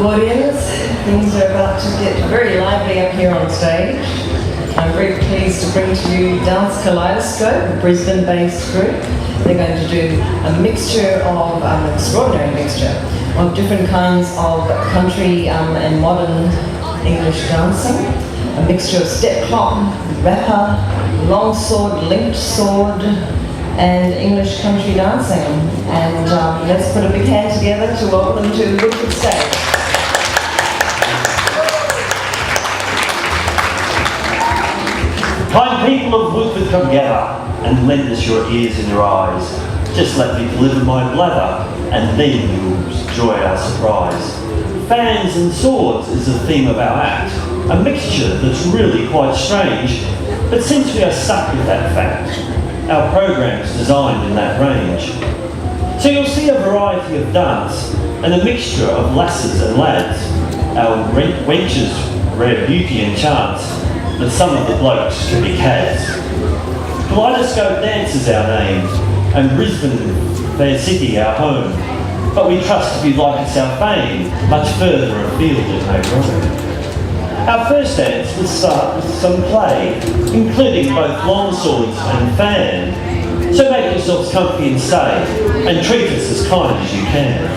audience. Things are about to get very lively up here on stage. I'm very pleased to bring to you Dance Kaleidoscope, a Brisbane-based group. They're going to do a mixture of, extraordinary mixture, of different kinds of country and modern English dancing. A mixture of step clop, rapper, long sword, linked sword, and English country dancing. And let's put a big hand together to welcome them to the Woodford stage. Kind people of Woodford, come gather and lend us your ears and your eyes. Just let me deliver my blather, and then you'll enjoy our surprise. Fans and swords is the theme of our act, a mixture that's really quite strange. But since we are stuck with that fact, our program's designed in that range. So you'll see a variety of dance and a mixture of lasses and lads, our wenches, rare beauty and chance, but some of the blokes can be cads. Kaleidoscope Dance is our name, and Brisbane, fair city, our home. But we trust you'd like us our fame, much further afield it may roam. Our first dance will start with some play, including both long swords and fan. So make yourselves comfy and stay, and treat us as kind as you can.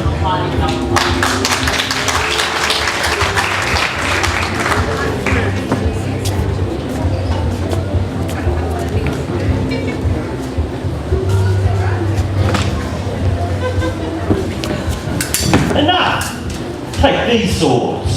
Enough! Take these swords.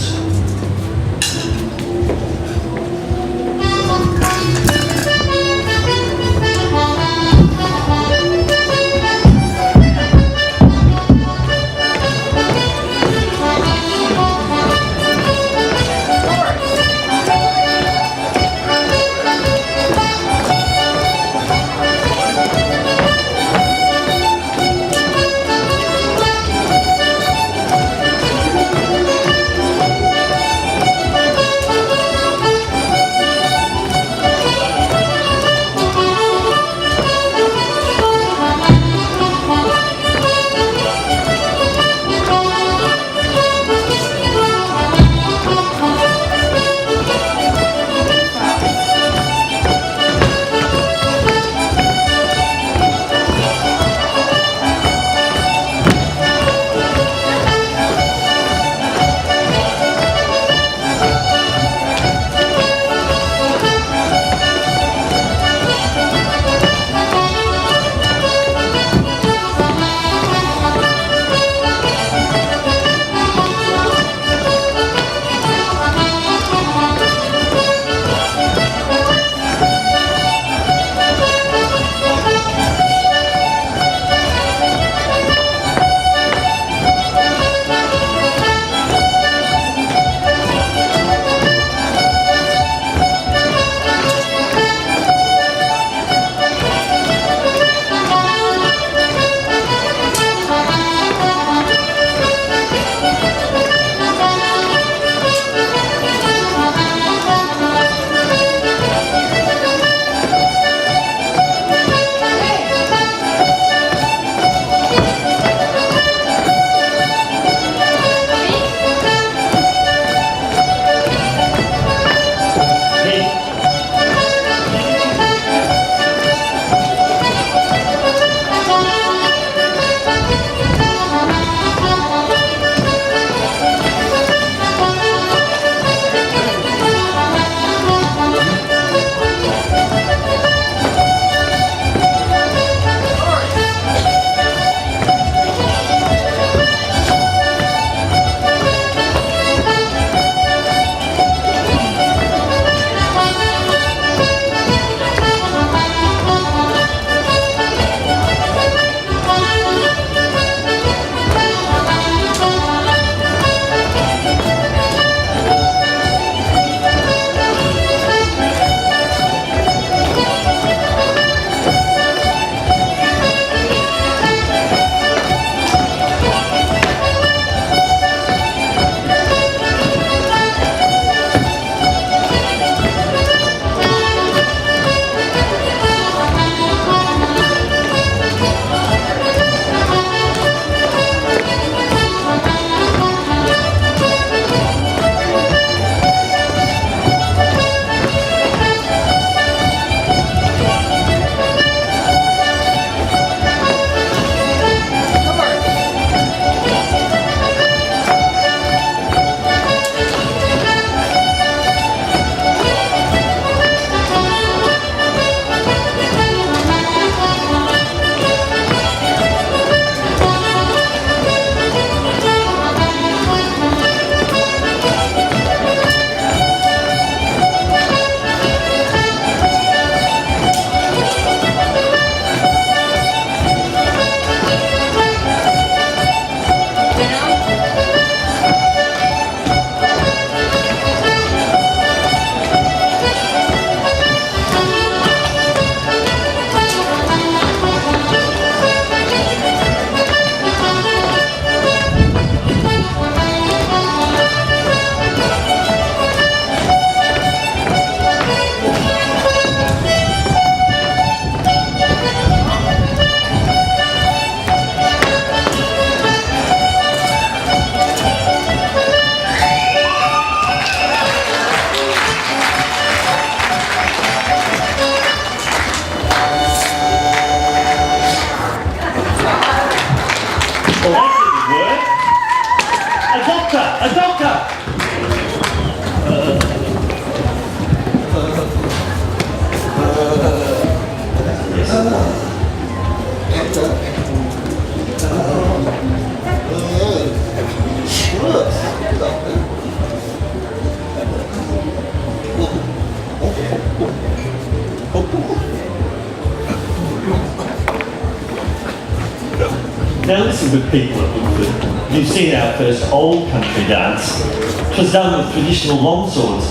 Now listen, good people at Woodford, you've seen our first old country dance. It was done with traditional long swords,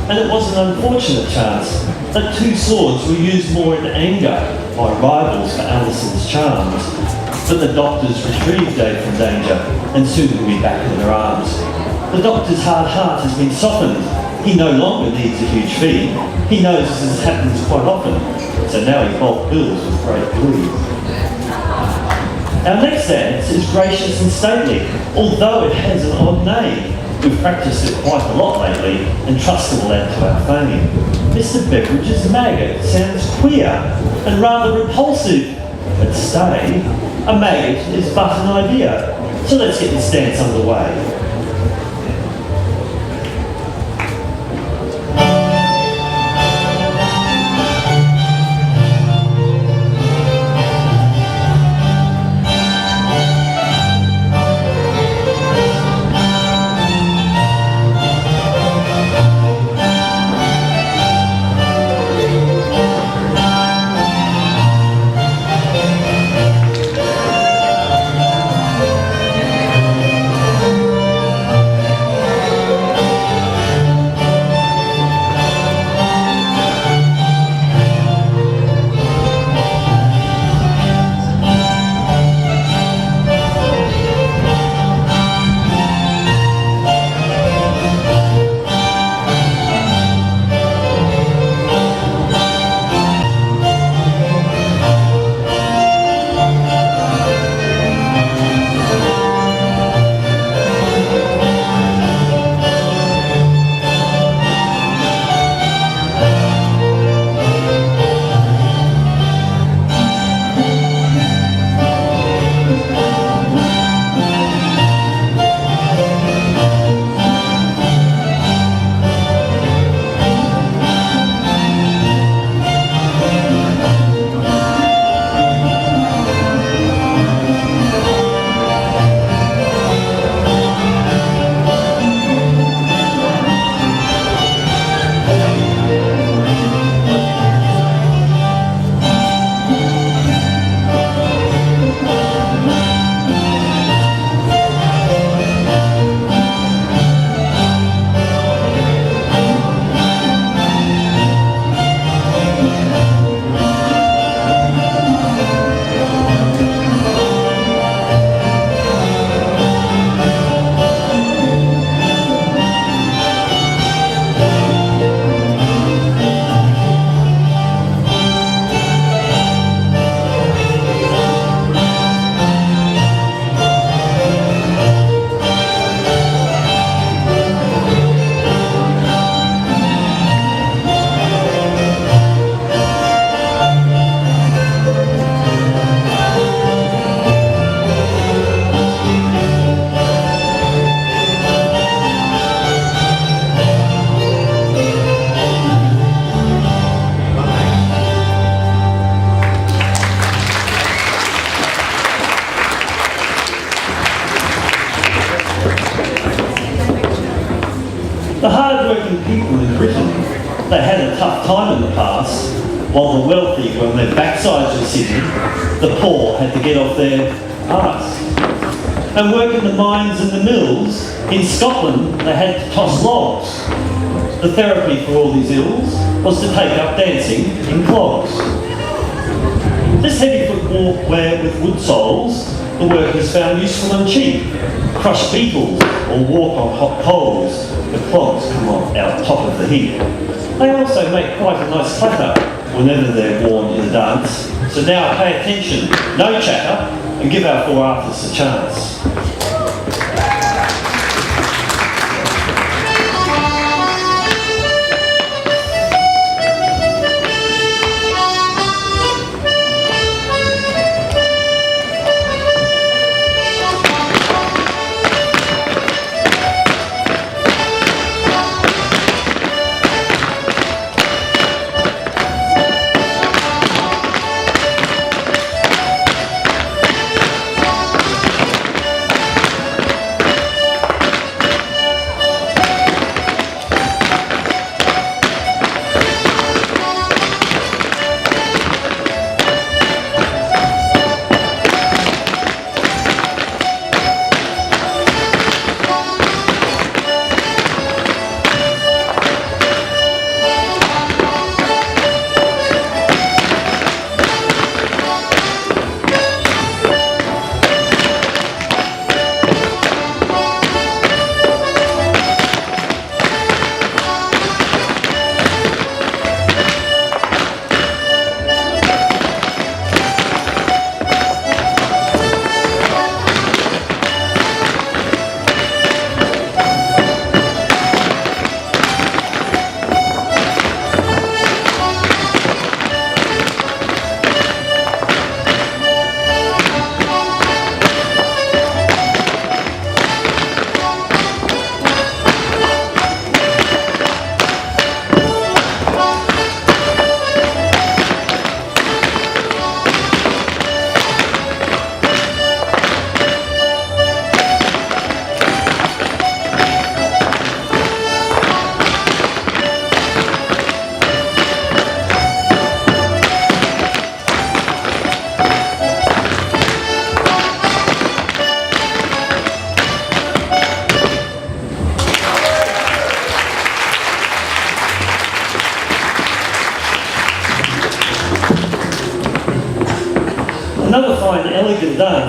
and it was an unfortunate chance that two swords were used more in anger by rivals for Alison's charms. But the doctors retrieved Dave from danger, and soon he'll be back in their arms. The doctor's hard heart has been softened. He no longer needs a huge fee. He knows this happens quite often, so now he bulk bills with great glee. Our next dance is gracious and stately, although it has an odd name. We've practiced it quite a lot lately, and trust it will add to our fame. Mr. Beveridge's maggot sounds queer and rather repulsive, but stay, a maggot is but an idea. So let's get this dance underway. The hard-working people in Britain, they had a tough time in the past. While the wealthy were on their backsides in Sydney, the poor had to get off their arse. And work in the mines and the mills, in Scotland they had to toss logs. The therapy for all these ills was to take up dancing in clogs. This heavy footwear with wood soles, the workers found useful and cheap. Crush beetles or walk on hot coals, the clogs come off out top of the heap. They also make quite a nice clatter whenever they're worn in a dance. So now pay attention, no chatter, and give our four artists a chance.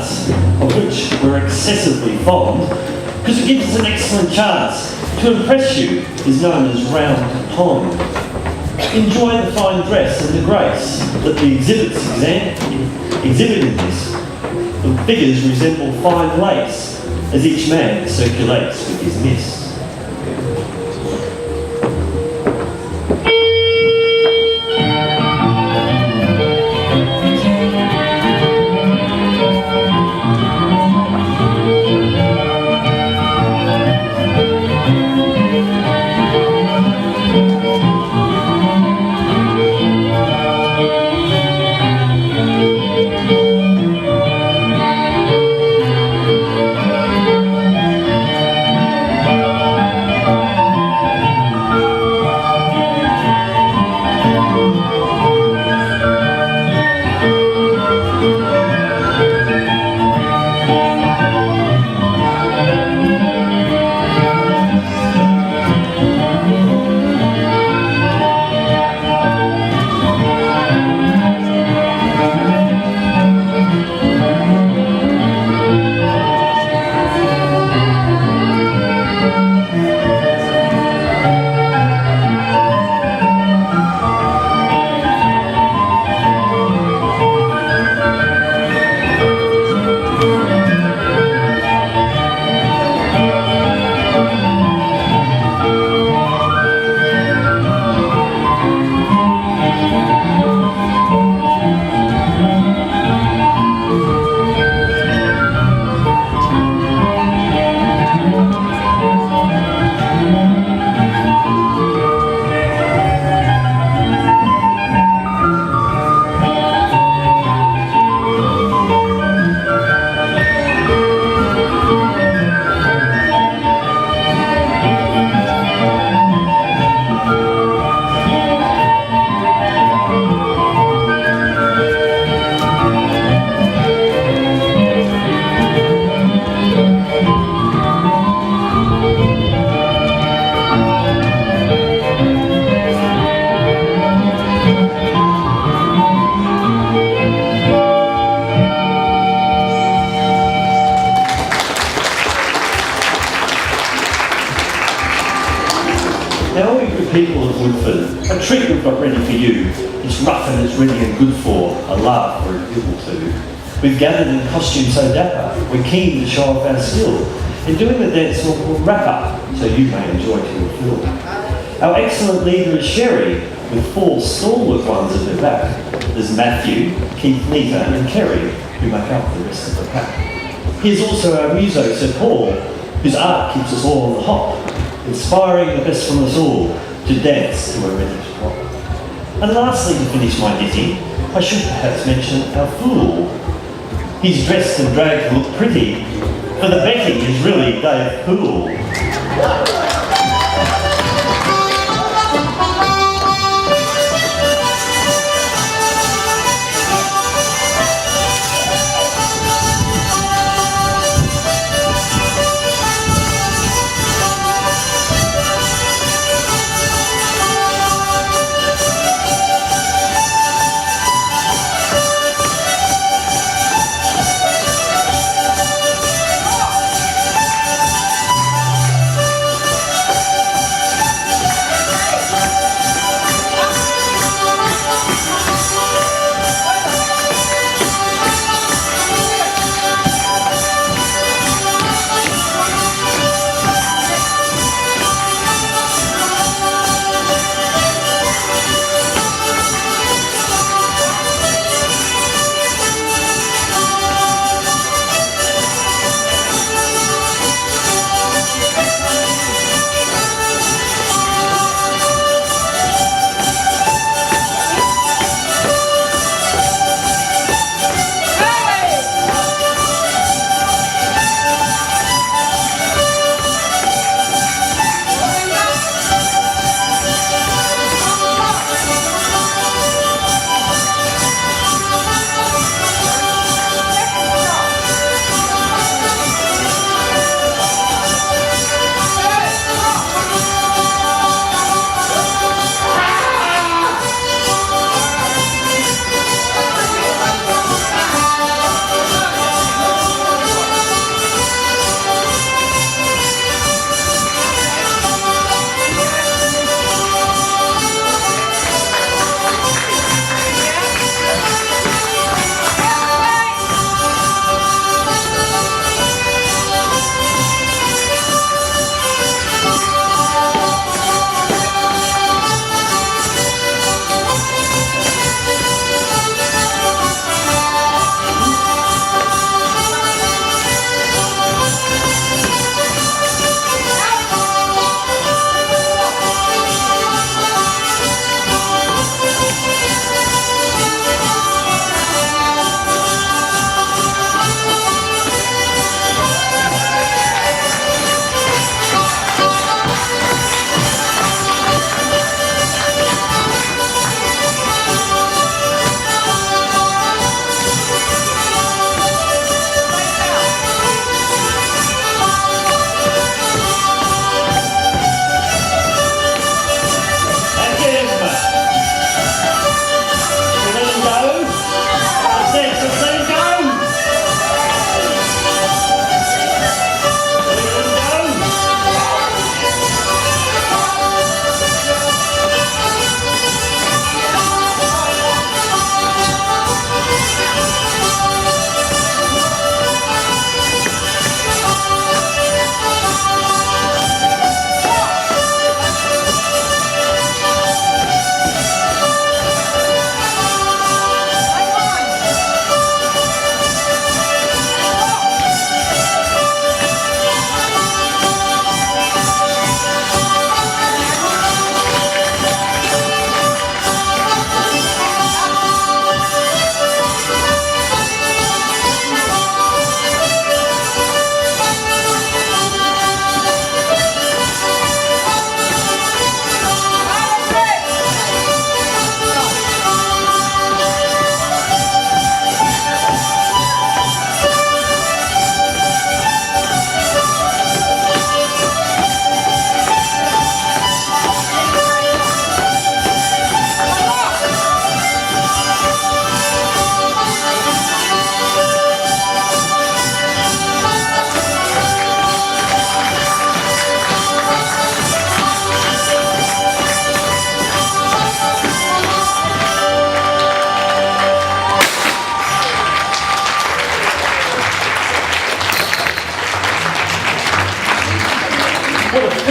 dance, of which we're excessively fond, because it gives us an excellent chance to impress you, is known as round pond. Enjoy the fine dress and the grace that the exhibit in this. The figures resemble fine lace, as each man circulates with his mist. Now, all you good people of Woodford, a treat we've got ready for you. It's rough and it's ready and good for a laugh or a giggle too. We've gathered in costume so dapper, we're keen to show off our skill. In doing the dance we'll wrap up, so you may enjoy to your fill. Our excellent leader is Sherry, with 4 stalwart ones at her back. There's Matthew, Keith Nita and Kerry, who make up the rest of the pack. Here's also our muso, Sir Paul, whose art keeps us all on the hop, inspiring the best from us all to dance to a ready drop. And lastly, to finish my ditty, I should perhaps mention our fool. He's dressed and dragged to look pretty, for the betting is really Dave Poole.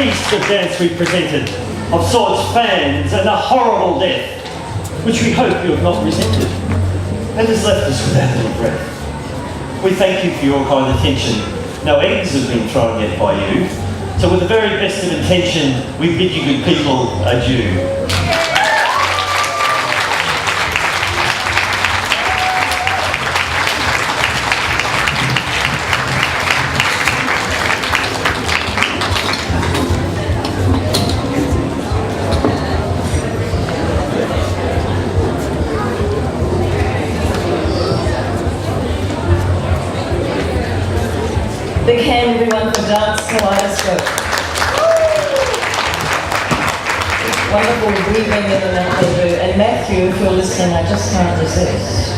feast of dance we presented, of swords, fans, and a horrible death, which we hope you have not resented, and has left us without any breath. We thank you for your kind attention. No eggs have been thrown yet by you, so with the very best of intention, we bid you good people adieu. Big hand everyone for Dance Kaleidoscope. Wonderful weaving in and out they do. And Matthew, if you're listening, I just can't resist.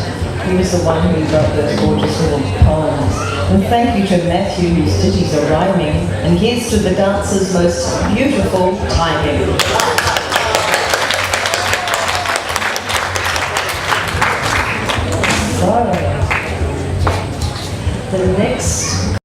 He was the one who wrote those gorgeous little poems. And thank you to Matthew, whose ditties are rhyming. And here's to the dancer's most beautiful timing.